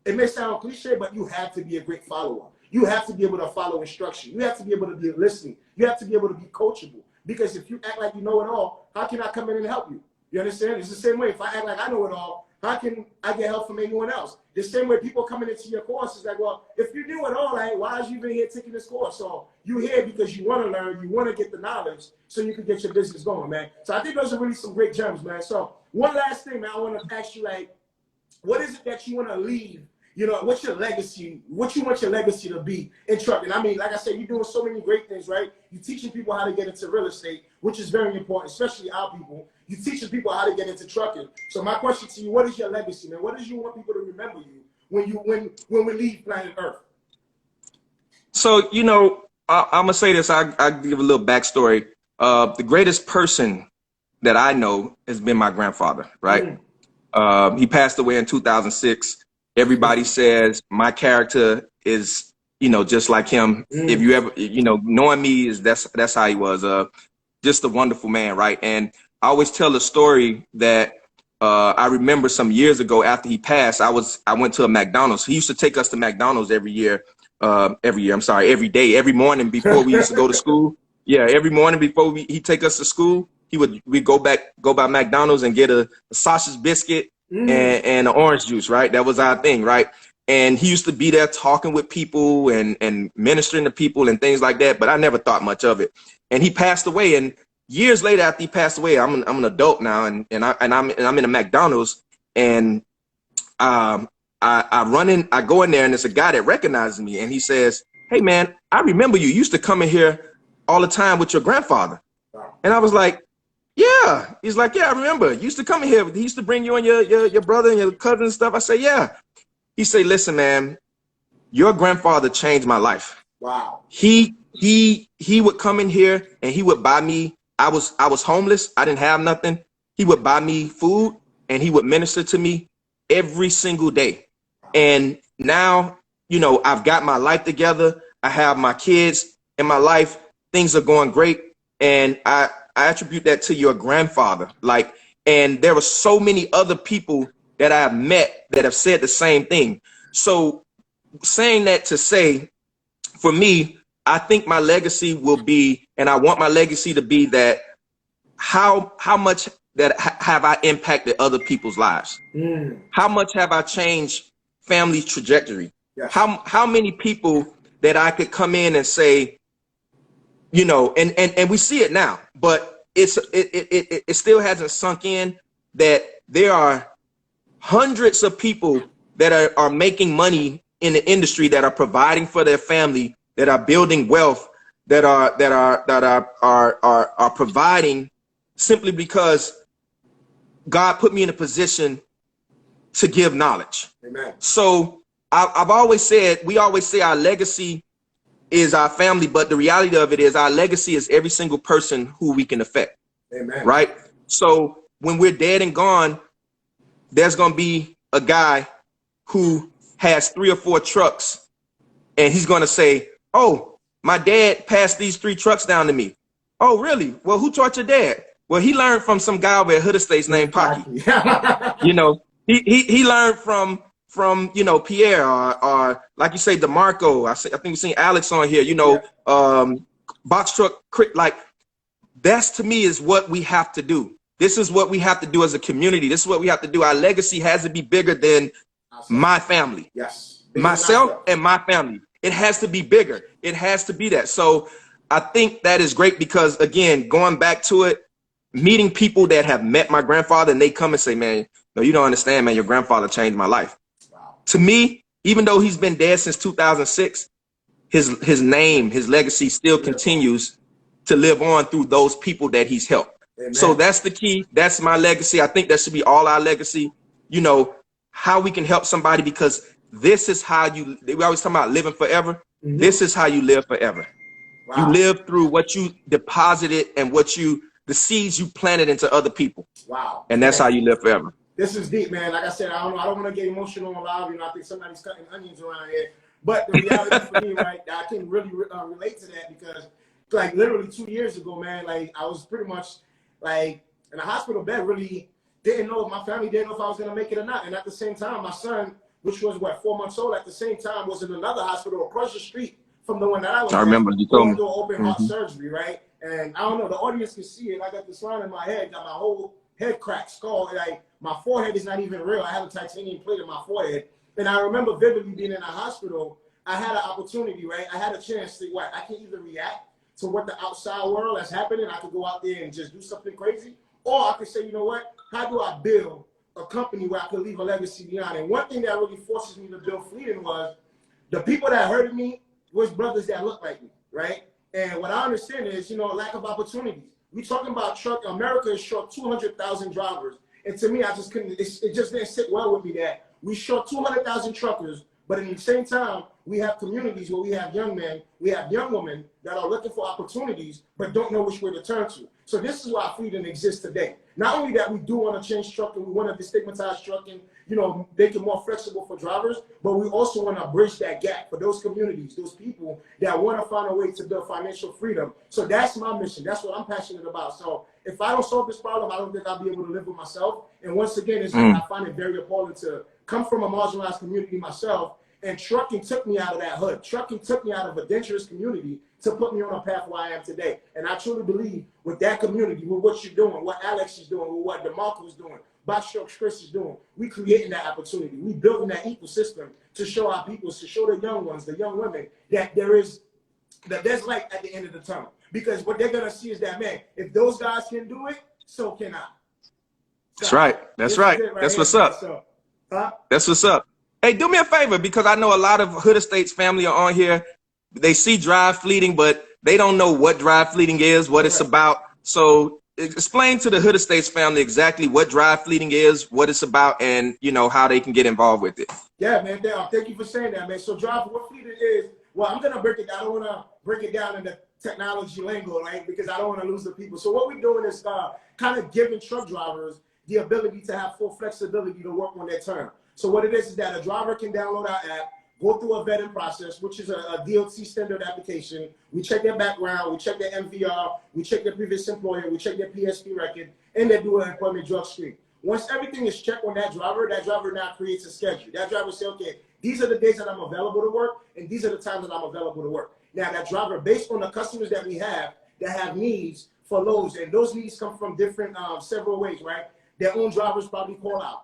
it may sound cliche, but you have to be a great follower. You have to be able to follow instruction. You have to be able to be listening. You have to be able to be coachable. Because if you act like you know it all, how can I come in and help you? You understand? It's the same way. If I act like I know it all, how can I get help from anyone else? The same way people coming into your course is like, well, if you knew it all, like, why is you even here taking this course? So you're here because you want to learn, you want to get the knowledge so you can get your business going, man. So I think those are really some great gems, man. So one last thing, man, I want to ask you, like, what is it that you want to leave? You know, what's your legacy? What you want your legacy to be in trucking? I mean, like I said, you're doing so many great things, right? You're teaching people how to get into real estate, which is very important, especially our people. You're teaching people how to get into trucking. So my question to you, what is your legacy, man? What do you want people to remember you when we leave planet Earth? So, you know, I'm going to say this. I give a little backstory. The greatest person that I know has been my grandfather, right? He passed away in 2006. Everybody says my character is, you know, just like him. If you ever, you know, knowing me, that's how he was. Just a wonderful man, right? And I always tell a story that I remember some years ago after he passed. I went to a McDonald's. He used to take us to McDonald's every day, every morning before we used to go to school. Yeah, every morning before he'd take us to school, we'd go by McDonald's and get a sausage biscuit and an orange juice, right? That was our thing, right? And he used to be there talking with people and ministering to people and things like that, but I never thought much of it. And he passed away, and years later after he passed away, I'm an adult now, and I'm in a McDonald's, and I go in there, and there's a guy that recognizes me, and he says, "Hey man, I remember you used to come in here all the time with your grandfather." And I was like, "Yeah." He's like, "Yeah, I remember. You used to come in here. He used to bring you and your brother and your cousin and stuff." I say, "Yeah." He say, "Listen, man, your grandfather changed my life." Wow. He would come in here and he would buy me. I was homeless. I didn't have nothing. He would buy me food and he would minister to me every single day. And now, you know, I've got my life together. I have my kids in my life. Things are going great. And I attribute that to your grandfather. Like, and there were so many other people that I've met that have said the same thing. So saying that to say, for me, I think my legacy will be, and I want my legacy to be that how much that have I impacted other people's lives? How much have I changed family trajectory? Yes. How many people that I could come in and say, you know, and we see it now, but it still hasn't sunk in that there are hundreds of people that are making money in the industry, that are providing for their family, that are building wealth, that are providing simply because God put me in a position to give knowledge. Amen. So I've always said, we always say our legacy is our family, but the reality of it is our legacy is every single person who we can affect. Amen. Right? So when we're dead and gone, there's going to be a guy who has 3 or 4 trucks, and he's going to say, "Oh, my dad passed these 3 trucks down to me." "Oh, really? Well, who taught your dad?" "Well, he learned from some guy over at HoodEstates named Paki." You know, he learned from you know, Pierre or like you say, DeMarco. I think we've seen Alex on here. You know, box truck. Like, that's, to me, is what we have to do. This is what we have to do as a community. This is what we have to do. Our legacy has to be bigger than my family. Yes. Myself and my family. It has to be bigger. It has to be that. So I think that is great because, again, going back to it, meeting people that have met my grandfather and they come and say, "Man, no, you don't understand, man. Your grandfather changed my life." Wow. To me, even though he's been dead since 2006, his name, his legacy still continues to live on through those people that he's helped. Amen. So that's the key. That's my legacy. I think that should be all our legacy. You know, how we can help somebody, because this is how we always talk about living forever. This is how you live forever. Wow. You live through what you deposited and the seeds you planted into other people. Wow. And that's how you live forever. This is deep, man. Like I said, I don't want to get emotional and loud. You know, I think somebody's cutting onions around here. But the reality for me, right, I can really relate to that because, like, literally 2 years ago, man, like, I was pretty much, like, in a hospital bed, really didn't know, my family didn't know if I was going to make it or not. And at the same time, my son, which was, what, 4 months old, at the same time was in another hospital across the street from the one that I was I remember you told going me. through open heart surgery, right? And I don't know, the audience can see it. I got this line in my head, got my whole head cracked, skull. Like, my forehead is not even real. I have a titanium plate in my forehead. And I remember vividly being in a hospital. I had an opportunity, right? I had a chance to, what, I can either react to what the outside world is happening. I could go out there and just do something crazy. Or I could say, you know what? How do I build a company where I could leave a legacy behind? And one thing that really forces me to build Fleeting was the people that hurted me was brothers that look like me, right? And what I understand is, you know, lack of opportunities. We talking about truck. America is short 200,000 drivers. And to me, I just couldn't, it just didn't sit well with me that we short 200,000 truckers, but at the same time, we have communities where we have young men, we have young women that are looking for opportunities, but don't know which way to turn to. So this is why Freedom exists today. Not only that we do want to change trucking, we want to destigmatize trucking, you know, make it more flexible for drivers, but we also want to bridge that gap for those communities, those people that want to find a way to build financial freedom. So that's my mission. That's what I'm passionate about. So if I don't solve this problem, I don't think I'll be able to live with myself. And once again, it's I find it very appalling to come from a marginalized community myself, and trucking took me out of that hood. Trucking took me out of a dangerous community to put me on a path where I am today. And I truly believe with that community, with what you're doing, what Alex is doing, with what DeMarco is doing, Box Trucks Chris is doing, we creating that opportunity. We building that ecosystem to show our people, to show the young ones, the young women, that there's light at the end of the tunnel. Because what they're gonna see is that, man, if those guys can do it, so can I. That's right. That's right. That's what's up. So, that's what's up. Hey, do me a favor, because I know a lot of HoodEstates family are on here. They see Drive Fleeting, but they don't know what Drive Fleeting is, what it's about. So explain to the HoodEstates family exactly what Drive Fleeting is, what it's about, and, you know, how they can get involved with it. Yeah, man. Thank you for saying that, man. So what Fleeting is, well, I'm going to break it down. I don't want to break it down in the technology lingo, right? Because I don't want to lose the people. So what we're doing is kind of giving truck drivers the ability to have full flexibility to work on their term. So what it is that a driver can download our app, go through a vetting process, which is a DOT standard application. We check their background, we check their MVR, we check their previous employer, we check their PSP record, and they do an employment drug screen. Once everything is checked on that driver now creates a schedule. That driver says, okay, these are the days that I'm available to work, and these are the times that I'm available to work. Now that driver, based on the customers that we have that have needs for loads, and those needs come from different, several ways, right? Their own drivers probably call out.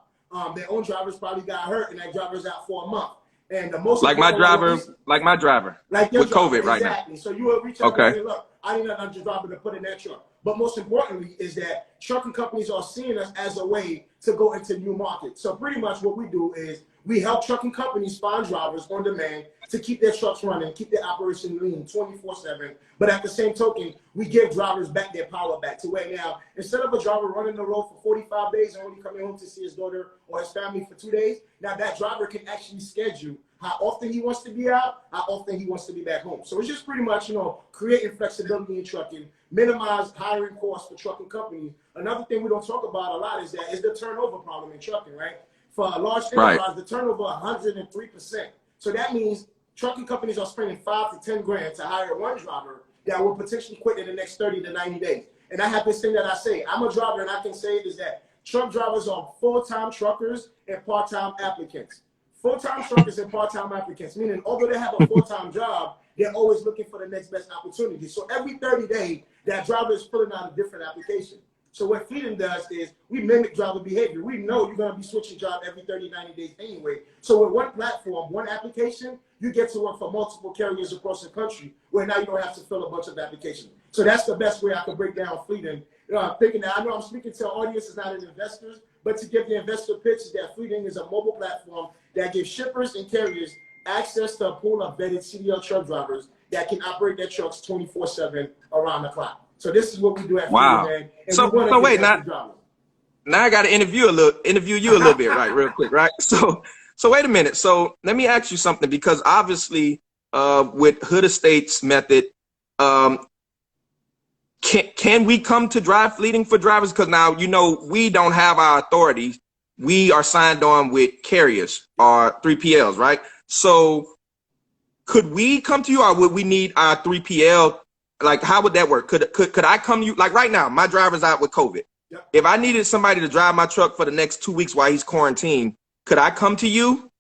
Their own drivers probably got hurt, and that driver's out for a month. And the most like my driver with COVID right now. Exactly. So you will reach out and say, look, I need another driver to put in that truck. But most importantly is that trucking companies are seeing us as a way to go into new markets. So pretty much what we do is we help trucking companies find drivers on demand to keep their trucks running, keep their operation lean 24/7. But at the same token, we give drivers back their power back to where now, instead of a driver running the road for 45 days and only coming home to see his daughter or his family for 2 days, now that driver can actually schedule how often he wants to be out, how often he wants to be back home. So it's just pretty much, you know, creating flexibility in trucking, minimize hiring costs for trucking companies. Another thing we don't talk about a lot is the turnover problem in trucking, right? For a large enterprise, the turnover 103%. So that means trucking companies are spending $5 to $10 grand to hire one driver that will potentially quit in the next 30 to 90 days. And I have this thing that I say, I'm a driver and I can say it is that truck drivers are full-time truckers and part-time applicants. Full-time truckers and part-time applicants, meaning although they have a full-time job, they're always looking for the next best opportunity. So every 30 days, that driver is filling out a different application. So what Freedom does is we mimic driver behavior. We know you're going to be switching job every 30, 90 days anyway. So with one platform, one application, you get to work for multiple carriers across the country where now you don't have to fill a bunch of applications. So that's the best way I can break down Freedom. Thinking that I know I'm speaking to audiences, not as investors, but to give the investor pitch is that Freedom is a mobile platform that gives shippers and carriers access to a pool of vetted CDL truck drivers that can operate their trucks 24/7 around the clock. So this is what we do at Freedom, man. And so wait, now I got to interview you a little bit, right, real quick, right? So wait a minute. So let me ask you something, because obviously with HoodEstates method, can we come to Drive Fleeting for drivers? Because now, you know, we don't have our authority. We are signed on with carriers or 3PLs, right? So could we come to you, or would we need our 3PL? Like, how would that work? Could I come to you? Like right now, my driver's out with COVID. Yep. If I needed somebody to drive my truck for the next 2 weeks while he's quarantined, could I come to you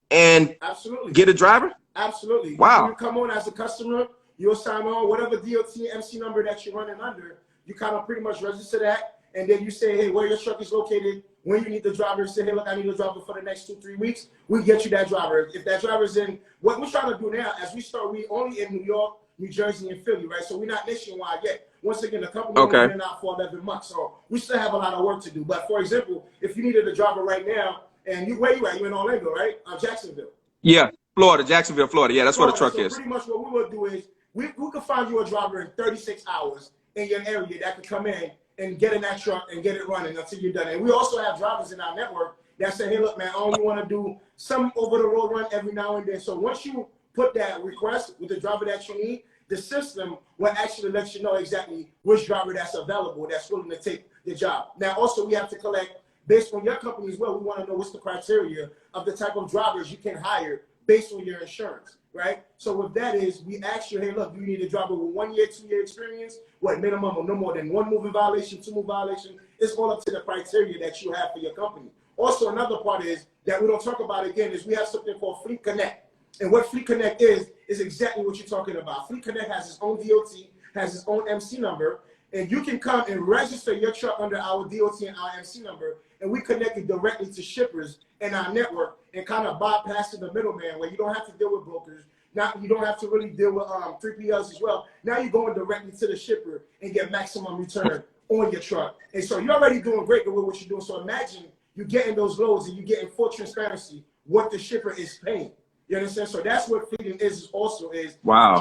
and Absolutely get a driver? Absolutely. Wow. You come on as a customer, you'll sign on whatever DOT MC number that you're running under. You kind of pretty much register that, and then you say, hey, where your truck is located, when you need the driver, say, hey, look, I need a driver for the next 2-3 weeks. We get you that driver. If that driver's in, what we're trying to do now, as we start, we only in New York, New Jersey, and Philly, right? So we're not nationwide yet. Once again, the company only been out for 11 months, so we still have a lot of work to do. But for example, if you needed a driver right now, and where you at? You're in Orlando, right? Jacksonville. Yeah, Florida, Jacksonville, Florida. Yeah, that's where the truck so is. Pretty much what we will do is we could find you a driver in 36 hours in your area that could come in and get in that truck and get it running until you're done. And we also have drivers in our network that say, hey, look, man, I only want to do some over-the-road run every now and then. So once you put that request with the driver that you need, the system will actually let you know exactly which driver that's available that's willing to take the job. Now, also, we have to collect, based on your company as well, we want to know what's the criteria of the type of drivers you can hire based on your insurance, right? So what that is, we ask you, hey, look, you need a driver with 1 year, 2 year experience, what minimum or no more than 1 moving violation, 2 moving violation. It's all up to the criteria that you have for your company. Also, another part is that we don't talk about again is we have something called Fleet Connect. And what Fleet Connect is exactly what you're talking about. Fleet Connect has its own DOT, has its own MC number, and you can come and register your truck under our DOT and our MC number, and we connect it directly to shippers in our network and kind of bypassing the middleman where you don't have to deal with brokers. Now you don't have to really deal with 3PLs as well. Now you're going directly to the shipper and get maximum return on your truck. And so you're already doing great with what you're doing. So imagine you're getting those loads and you're getting full transparency what the shipper is paying. You understand? So that's what fleeting is also is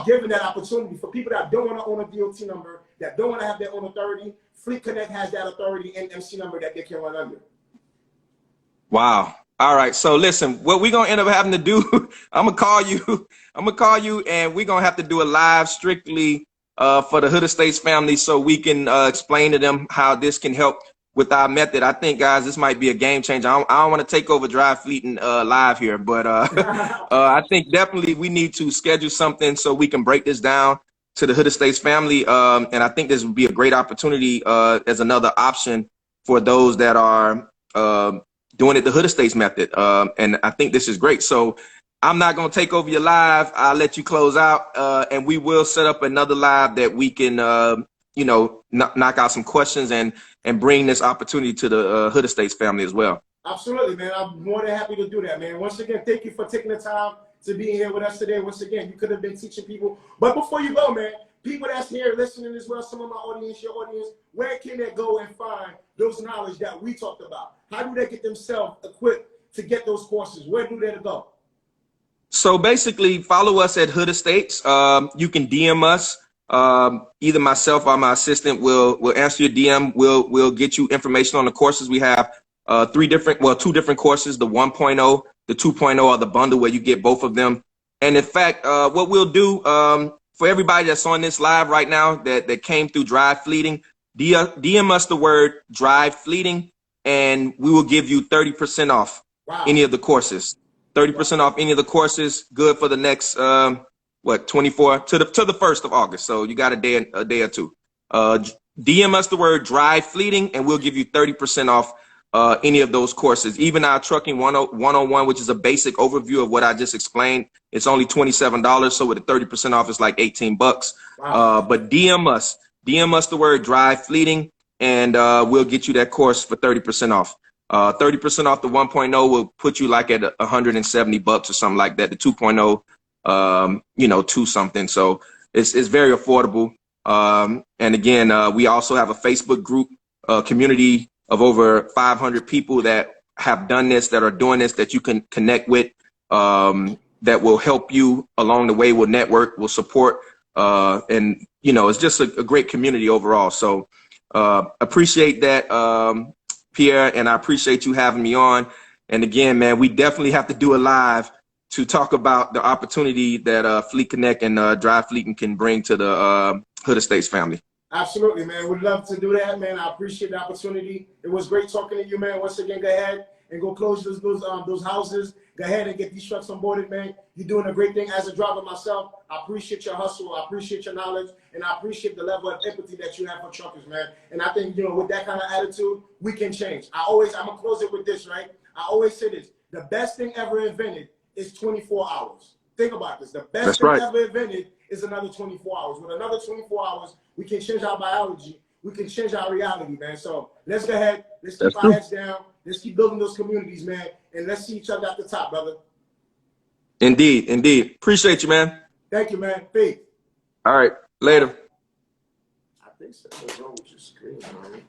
giving that opportunity for people that don't want to own a DOT number, that don't want to have their own authority. Fleet Connect has that authority and MC number that they can run under. Wow. All right. So listen, what we're going to end up having to do, I'm going to call you and we're going to have to do a live strictly for the HoodEstates family so we can explain to them how this can help with our method. I think, guys, this might be a game changer. I don't want to take over Drive Fleeting live here, but I think definitely we need to schedule something so we can break this down to the HoodEstates family. And I think this would be a great opportunity as another option for those that are doing it the HoodEstates method. And I think this is great. So I'm not going to take over your live. I'll let you close out and we will set up another live that we can, knock out some questions and bring this opportunity to the HoodEstates family as well. Absolutely, man. I'm more than happy to do that, man. Once again, thank you for taking the time to be here with us today. Once again, you could have been teaching people. But before you go, man, people that's here listening as well, some of my audience, your audience, where can they go and find those knowledge that we talked about? How do they get themselves equipped to get those courses? Where do they go? So basically, follow us at HoodEstates. You can DM us. Either myself or my assistant will answer your DM. We'll get you information on the courses. We have two different courses, the 1.0, the 2.0 or the bundle where you get both of them. And in fact, what we'll do for everybody that's on this live right now that came through Drive Fleeting, DM us the word Drive Fleeting and we will give you 30% off any of the courses. 30% off any of the courses, good for the next 24 to the 1st of August. So you got a day or two. DM us the word Drive Fleeting and we'll give you 30% off any of those courses. Even our Trucking 101, which is a basic overview of what I just explained, it's only $27. So with the 30% off, it's like 18 bucks. But DM us the word Drive Fleeting and we'll get you that course for 30% off. 30% off the 1.0 will put you like at 170 bucks or something like that. The 2.0 2 something. So it's very affordable. And again, we also have a Facebook group, community of over 500 people that have done this, that are doing this, that you can connect with, that will help you along the way, will network, will support. And, it's just a great community overall. So appreciate that, Pierre, and I appreciate you having me on. And again, man, we definitely have to do a live to talk about the opportunity that Fleet Connect and Drive Fleeting can bring to the HoodEstates family. Absolutely, man. We'd love to do that, man. I appreciate the opportunity. It was great talking to you, man. Once again, go ahead and go close those houses Go ahead and get these trucks onboarded, man. You're doing a great thing. As a driver myself, I appreciate your hustle. I appreciate your knowledge. And I appreciate the level of empathy that you have for truckers, man. And I think, with that kind of attitude, we can change. I'm going to close it with this, right? I always say this. The best thing ever invented is 24 hours. Think about this. The best thing ever invented is another 24 hours. With another 24 hours, we can change our biology. We can change our reality, man. So let's go ahead. Let's keep our heads down. Let's keep building those communities, man. And let's see each other at the top, brother. Indeed, indeed. Appreciate you, man. Thank you, man. Peace. All right. Later. I think so. What's wrong with your screen, man?